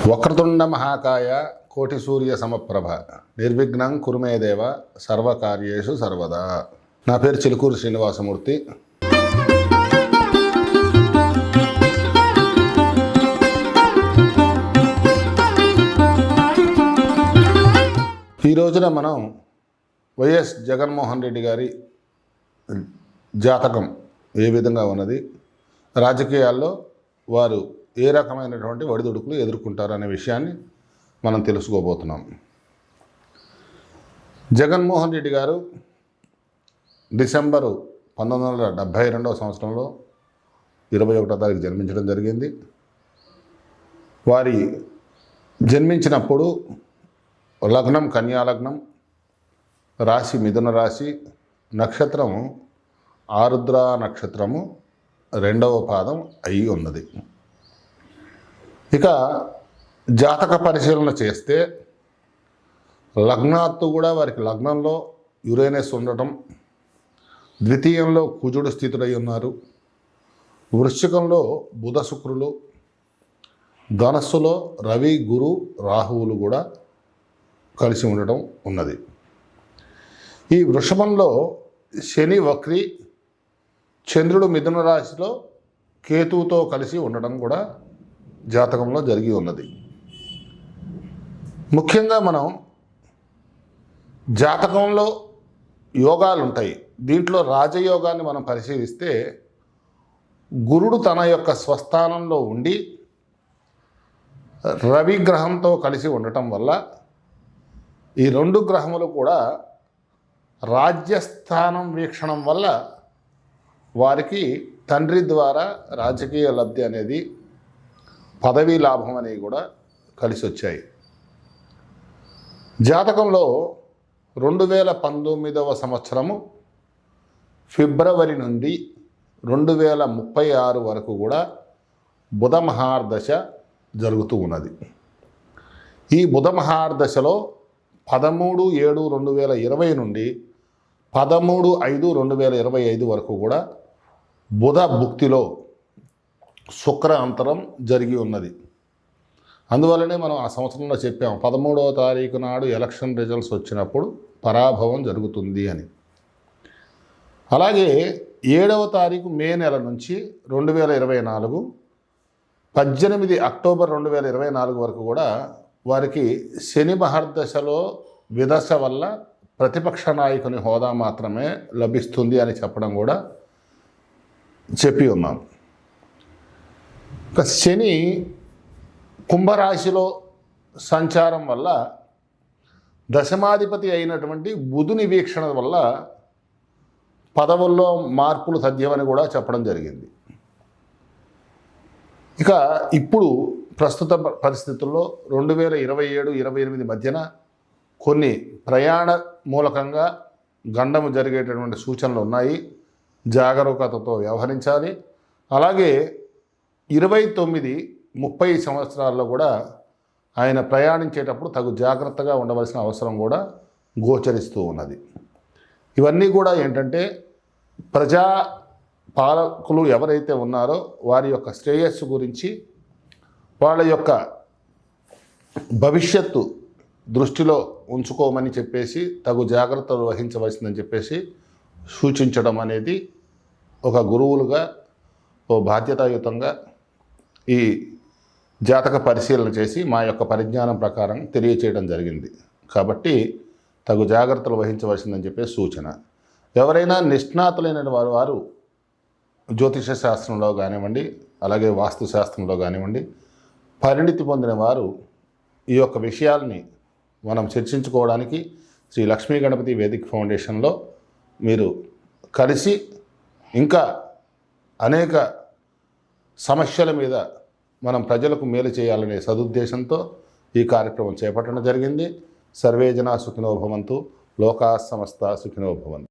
వక్రతుండ మహాకాయ కోటి సూర్య సమప్రభ నిర్విఘ్నం కురుమే దేవ సర్వకార్యేషు సర్వదా. నా పేరు చిలుకూరు శ్రీనివాసమూర్తి. ఈ రోజున మనం వైఎస్ జగన్మోహన్ రెడ్డి గారి జాతకం ఏ విధంగా ఉన్నది, రాజకీయాల్లో వారు ఏ రకమైనటువంటి ఒడిదుడుకులు ఎదుర్కొంటారనే విషయాన్ని మనం తెలుసుకోబోతున్నాం. జగన్మోహన్ రెడ్డి గారు డిసెంబరు 1972 సంవత్సరంలో 21వ తారీఖు జన్మించడం జరిగింది. వారి జన్మించినప్పుడు లగ్నం కన్యాలగ్నం, రాశి మిథున రాశి, నక్షత్రం ఆరుద్ర నక్షత్రము 2వ పాదం అయి ఉన్నది. ఇక జాతక పరిశీలన చేస్తే లగ్నాత్తు కూడా వారికి లగ్నంలో యురేనస్ ఉండటం, ద్వితీయంలో కుజుడు స్థితుడై ఉన్నారు, వృశ్చికంలో బుధ శుక్రులు, ధనస్సులో రవి గురు రాహువులు కూడా కలిసి ఉండటం ఉన్నది. ఈ వృషభంలో శని వక్రి, చంద్రుడు మిథున రాశిలో కేతువుతో కలిసి ఉండడం కూడా జాతకంలో జరిగి ఉన్నది. ముఖ్యంగా మనం జాతకంలో యోగాలు ఉంటాయి. దీంట్లో రాజయోగాన్ని మనం పరిశీలిస్తే గురుడు తన యొక్క స్వస్థానంలో ఉండి రవి గ్రహంతో కలిసి ఉండటం వల్ల ఈ రెండు గ్రహములు కూడా రాజ్యస్థానం వీక్షణం వల్ల వారికి తండ్రి ద్వారా రాజకీయ లబ్ధి అనేది, పదవీ లాభం అనేవి కూడా కలిసి వచ్చాయి. జాతకంలో 2019వ సంవత్సరము ఫిబ్రవరి నుండి 2036 వరకు కూడా బుధ మహార్దశ జరుగుతూ ఉన్నది. ఈ బుధ మహార్దశలో 13/7/2020 నుండి 13/5/2025 వరకు కూడా బుధ భుక్తిలో శుక్ర అంతరం జరిగి ఉన్నది. అందువల్లనే మనం ఆ సంవత్సరంలో చెప్పాము 13వ తారీఖు నాడు ఎలక్షన్ రిజల్ట్స్ వచ్చినప్పుడు పరాభవం జరుగుతుంది అని. అలాగే 7వ తారీఖు మే నెల నుంచి 2024 18 అక్టోబర్ 2024 వరకు కూడా వారికి శని మహర్దశలో విదశ వల్ల ప్రతిపక్ష నాయకుని హోదా మాత్రమే లభిస్తుంది అని చెప్పడం కూడా చెప్పి ఉన్నాం. శని కుంభరాశిలో సంచారం వల్ల దశమాధిపతి అయినటువంటి బుధుని వీక్షణ వల్ల పదవుల్లో మార్పులు తథ్యమని కూడా చెప్పడం జరిగింది. ఇక ఇప్పుడు ప్రస్తుత పరిస్థితుల్లో 2027-28 మధ్యన కొన్ని ప్రయాణ మూలకంగా గండము జరిగేటటువంటి సూచనలు ఉన్నాయి. జాగరూకతతో వ్యవహరించాలి. అలాగే 29-30 సంవత్సరాల్లో కూడా ఆయన ప్రయాణించేటప్పుడు తగు జాగ్రత్తగా ఉండవలసిన అవసరం కూడా గోచరిస్తూ ఉన్నది. ఇవన్నీ కూడా ఏంటంటే ప్రజా పాలకులు ఎవరైతే ఉన్నారో వారి యొక్క శ్రేయస్సు గురించి, వాళ్ళ యొక్క భవిష్యత్తు దృష్టిలో ఉంచుకోమని చెప్పేసి తగు జాగ్రత్తలు వహించవలసిందని చెప్పేసి సూచించడం అనేది ఒక గురువులుగా, ఓ బాధ్యతాయుతంగా ఈ జాతక పరిశీలన చేసి మా యొక్క పరిజ్ఞానం ప్రకారం తెలియచేయడం జరిగింది. కాబట్టి తగు జాగ్రత్తలు వహించవలసిందని చెప్పే సూచన. ఎవరైనా నిష్ణాతులైన వారు జ్యోతిష శాస్త్రంలో కానివ్వండి, అలాగే వాస్తు శాస్త్రంలో కానివ్వండి, పరిణితి పొందిన వారు ఈ యొక్క విషయాల్ని మనం చర్చించుకోవడానికి శ్రీ లక్ష్మీ గణపతి వేదిక్ ఫౌండేషన్లో మీరు కలిసి ఇంకా అనేక సమస్యల మీద మనం ప్రజలకు మేలు చేయాలనే సదుద్దేశంతో ఈ కార్యక్రమం చేపట్టడం జరిగింది. సర్వే జనా సుఖినో భవంతు, లోకా సమస్త సుఖినో భవంతు.